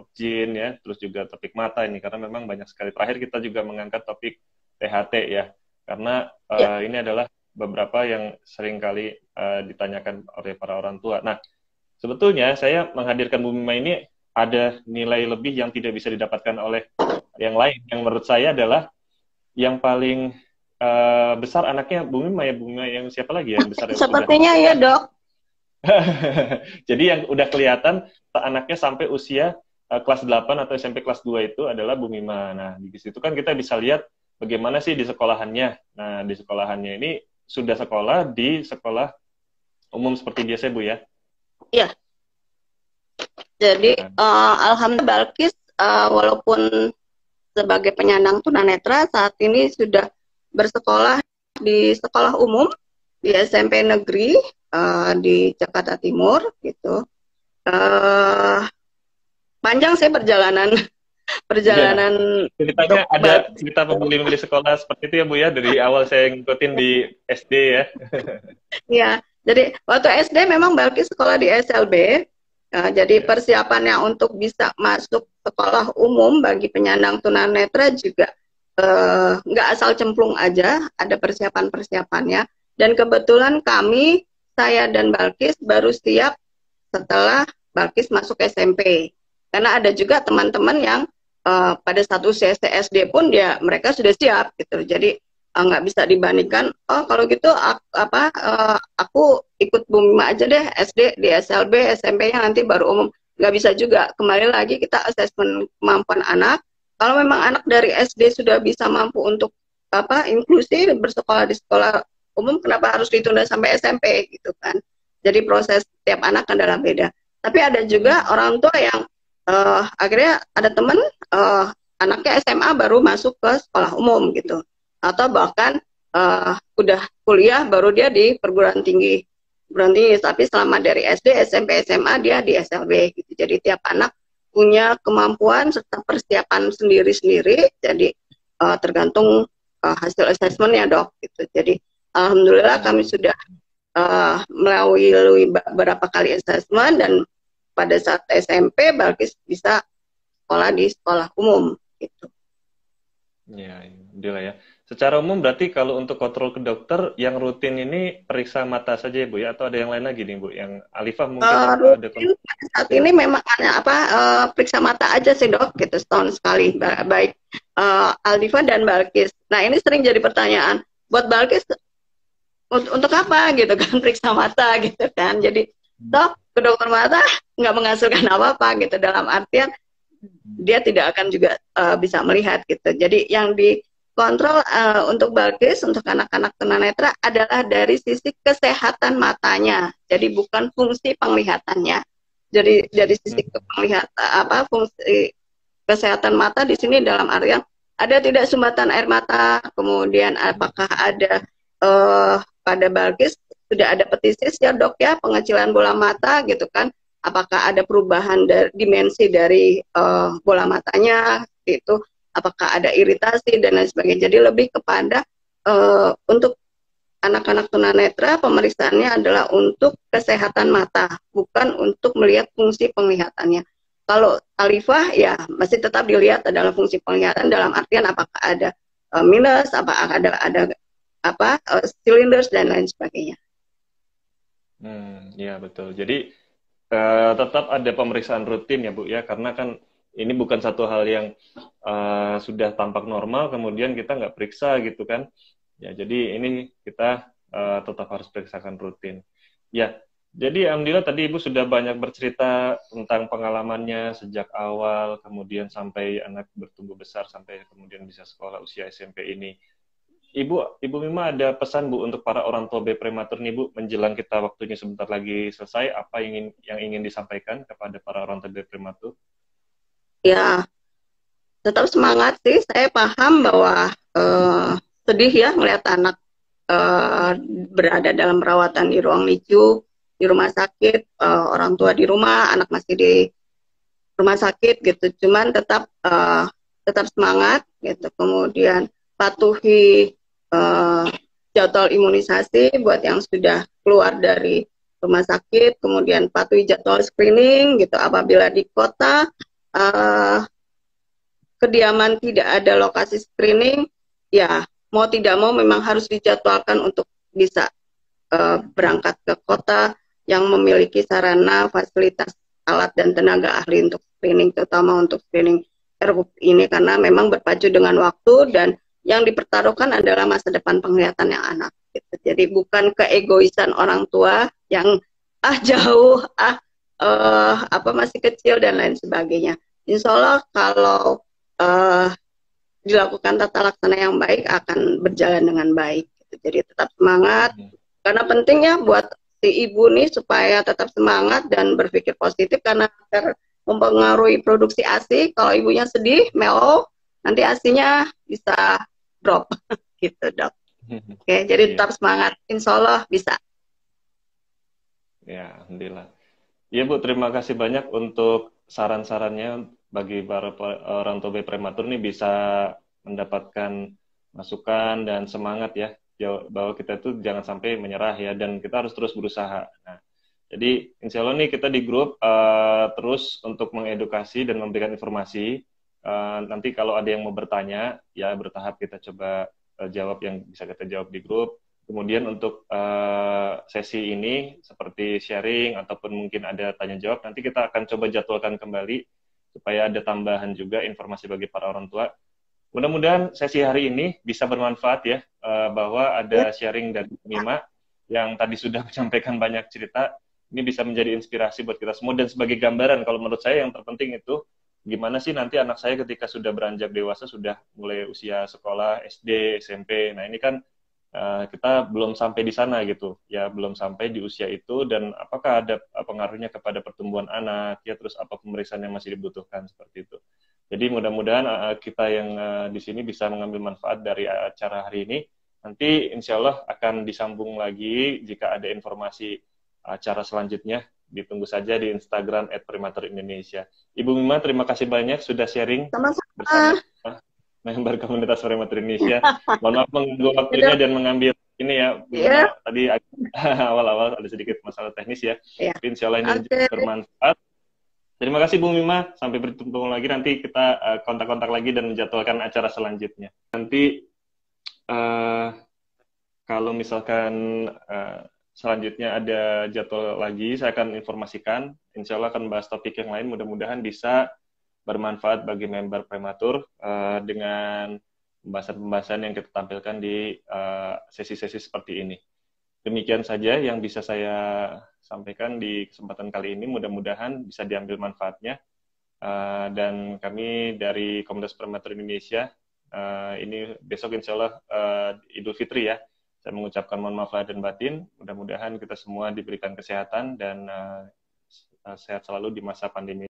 objin ya, terus juga topik mata ini karena memang banyak sekali. Terakhir kita juga mengangkat topik THT ya, karena Ya, ini adalah beberapa yang sering kali ditanyakan oleh para orang tua. Nah, sebetulnya saya menghadirkan Bu Mima ini ada nilai lebih yang tidak bisa didapatkan oleh yang lain. Yang menurut saya adalah yang paling besar anaknya Bu Mima ya, Bu Mima yang siapa lagi ya yang besar yang sudah sepertinya ya, Dok. jadi yang udah kelihatan anaknya sampai usia kelas 8 atau SMP kelas 2 itu adalah Bu Mima. Nah, di situ kan kita bisa lihat bagaimana sih di sekolahannya. Nah, di sekolahannya ini sudah sekolah di sekolah umum seperti biasa Bu ya. Iya. Jadi Nah, alhamdulillah Balkis walaupun sebagai penyandang tunanetra saat ini sudah bersekolah di sekolah umum di SMP negeri di Jakarta Timur gitu. Panjang sih perjalanan iya. perjalanan Ceritanya untuk ada cerita memilih sekolah seperti itu ya Bu ya, dari awal saya ngikutin di SD ya. ya. Jadi waktu SD memang Balkis sekolah di SLB. Jadi Ya. persiapannya untuk bisa masuk sekolah umum bagi penyandang tunanetra juga nggak asal cemplung aja, ada persiapan-persiapannya. Dan kebetulan kami, saya dan Balkis baru siap setelah Balkis masuk SMP. Karena ada juga teman-teman yang pada satu SD pun dia mereka sudah siap gitu. Jadi nggak bisa dibandingkan. Oh kalau gitu aku ikut Bu Mima aja deh SD di SLB, SMP-nya nanti baru umum. Nggak bisa juga. Kembali lagi kita asesmen kemampuan anak. Kalau memang anak dari SD sudah bisa mampu untuk inklusi bersekolah di sekolah umum, kenapa harus ditunda sampai SMP gitu kan? Jadi proses setiap anak adalah beda. Tapi ada juga orang tua yang akhirnya ada teman anaknya SMA baru masuk ke sekolah umum gitu, atau bahkan udah kuliah baru dia di perguruan tinggi, tapi selama dari SD, SMP, SMA dia di SLB gitu. Jadi tiap anak punya kemampuan serta persiapan sendiri-sendiri. Jadi tergantung hasil asesmennya dok gitu. Jadi alhamdulillah kami sudah melalui beberapa kali asesmen dan pada saat SMP Balkis bisa sekolah di sekolah umum gitu. Ya, alhamdulillah ya. Secara umum berarti kalau untuk kontrol ke dokter yang rutin ini periksa mata saja ya Bu ya, atau ada yang lain lagi nih Bu? Yang Alifah mungkin ada Rutin saat kontrol. ini memang ada apa periksa mata aja sih dok, gitu setahun sekali. Baik Aldiva dan Balkis. Nah ini sering jadi pertanyaan, buat Balkis untuk apa gitu kan periksa mata gitu kan. Jadi toh ke dokter mata nggak menghasilkan apa-apa gitu, dalam artian dia tidak akan juga bisa melihat gitu. Jadi yang dikontrol untuk Balkis, untuk anak-anak tunanetra adalah dari sisi kesehatan matanya. Jadi bukan fungsi penglihatannya. Jadi dari sisi penglihatan apa fungsi kesehatan mata di sini dalam artian ada tidak sumbatan air mata, kemudian apakah ada pada Balkis sudah ada petisis ya dok ya, pengecilan bola mata gitu kan, apakah ada perubahan dari dimensi dari bola matanya itu, apakah ada iritasi dan lain sebagainya. Jadi lebih kepada untuk anak-anak tunanetra pemeriksaannya adalah untuk kesehatan mata, bukan untuk melihat fungsi penglihatannya. Kalau Alifah ya masih tetap dilihat adalah fungsi penglihatan, dalam artian apakah ada minus, apakah ada apa cylinders dan lain sebagainya. Ya betul. Jadi tetap ada pemeriksaan rutin ya Bu ya, karena kan ini bukan satu hal yang sudah tampak normal kemudian kita nggak periksa gitu kan. Ya jadi ini kita tetap harus periksakan rutin. Ya, jadi alhamdulillah tadi Ibu sudah banyak bercerita tentang pengalamannya sejak awal kemudian sampai anak bertumbuh besar sampai kemudian bisa sekolah usia SMP ini. Ibu Mima ada pesan Bu untuk para orang tua bayi prematur nih Bu, menjelang kita waktunya sebentar lagi selesai, apa yang ingin disampaikan kepada para orang tua bayi prematur? Ya, tetap semangat sih. Saya paham bahwa sedih ya melihat anak berada dalam perawatan di ruang NICU, di rumah sakit, orang tua di rumah, anak masih di rumah sakit gitu. Cuman tetap semangat gitu. Kemudian patuhi jadwal imunisasi buat yang sudah keluar dari rumah sakit, kemudian patuhi jadwal screening gitu. Apabila di kota kediaman tidak ada lokasi screening, ya mau tidak mau memang harus dijadwalkan untuk bisa berangkat ke kota yang memiliki sarana, fasilitas, alat dan tenaga ahli untuk screening, terutama untuk screening RUP ini, karena memang berpacu dengan waktu dan yang dipertaruhkan adalah masa depan penglihatan yang anak. Gitu. Jadi bukan keegoisan orang tua yang jauh, apa masih kecil dan lain sebagainya. Insya Allah kalau dilakukan tata laksana yang baik akan berjalan dengan baik. Gitu. Jadi tetap semangat, karena pentingnya buat si ibu nih supaya tetap semangat dan berpikir positif, karena mempengaruhi produksi ASI. Kalau ibunya sedih, melo, nanti ASINya bisa drop gitu dok. Oke, jadi tetap semangat, insya Allah bisa. Ya, alhamdulillah. Ya Bu, terima kasih banyak untuk saran-sarannya bagi para orang tua bayi prematur nih bisa mendapatkan masukan dan semangat ya, bahwa kita tuh jangan sampai menyerah ya, dan kita harus terus berusaha. Nah, jadi insya Allah nih kita di grup terus untuk mengedukasi dan memberikan informasi. Nanti kalau ada yang mau bertanya, ya bertahap kita coba jawab yang bisa kita jawab di grup. Kemudian untuk sesi ini seperti sharing ataupun mungkin ada tanya jawab, nanti kita akan coba jadwalkan kembali supaya ada tambahan juga informasi bagi para orang tua. Mudah-mudahan sesi hari ini bisa bermanfaat ya, bahwa ada sharing dari Mima yang tadi sudah menyampaikan banyak cerita. Ini bisa menjadi inspirasi buat kita semua dan sebagai gambaran, kalau menurut saya yang terpenting itu gimana sih nanti anak saya ketika sudah beranjak dewasa, sudah mulai usia sekolah SD, SMP. Nah ini kan kita belum sampai di sana gitu ya, belum sampai di usia itu, dan apakah ada pengaruhnya kepada pertumbuhan anak ya, terus apa pemeriksaan yang masih dibutuhkan seperti itu. Jadi mudah-mudahan kita yang di sini bisa mengambil manfaat dari acara hari ini. Nanti insya Allah akan disambung lagi jika ada informasi acara selanjutnya. Ditunggu saja di Instagram @prematurindonesia. Ibu Mima, terima kasih banyak sudah sharing bersama member komunitas prematur Indonesia. Mohon maaf mengganggu waktunya dan mengambil ini ya, tadi awal-awal ada sedikit masalah teknis ya. Tapi insya Allah ini bermanfaat. Terima kasih Bu Mima, sampai bertemu lagi, nanti kita kontak-kontak lagi dan menjadwalkan acara selanjutnya. Nanti Eh, Kalau misalkan eh, selanjutnya ada jadwal lagi, saya akan informasikan. Insya Allah akan bahas topik yang lain. Mudah-mudahan bisa bermanfaat bagi member prematur dengan pembahasan-pembahasan yang kita tampilkan di sesi-sesi seperti ini. Demikian saja yang bisa saya sampaikan di kesempatan kali ini. Mudah-mudahan bisa diambil manfaatnya. Dan kami dari Komunitas Prematur Indonesia, ini besok insya Allah Idul Fitri ya. Saya mengucapkan mohon maaf lahir dan batin. Mudah-mudahan kita semua diberikan kesehatan dan sehat selalu di masa pandemi.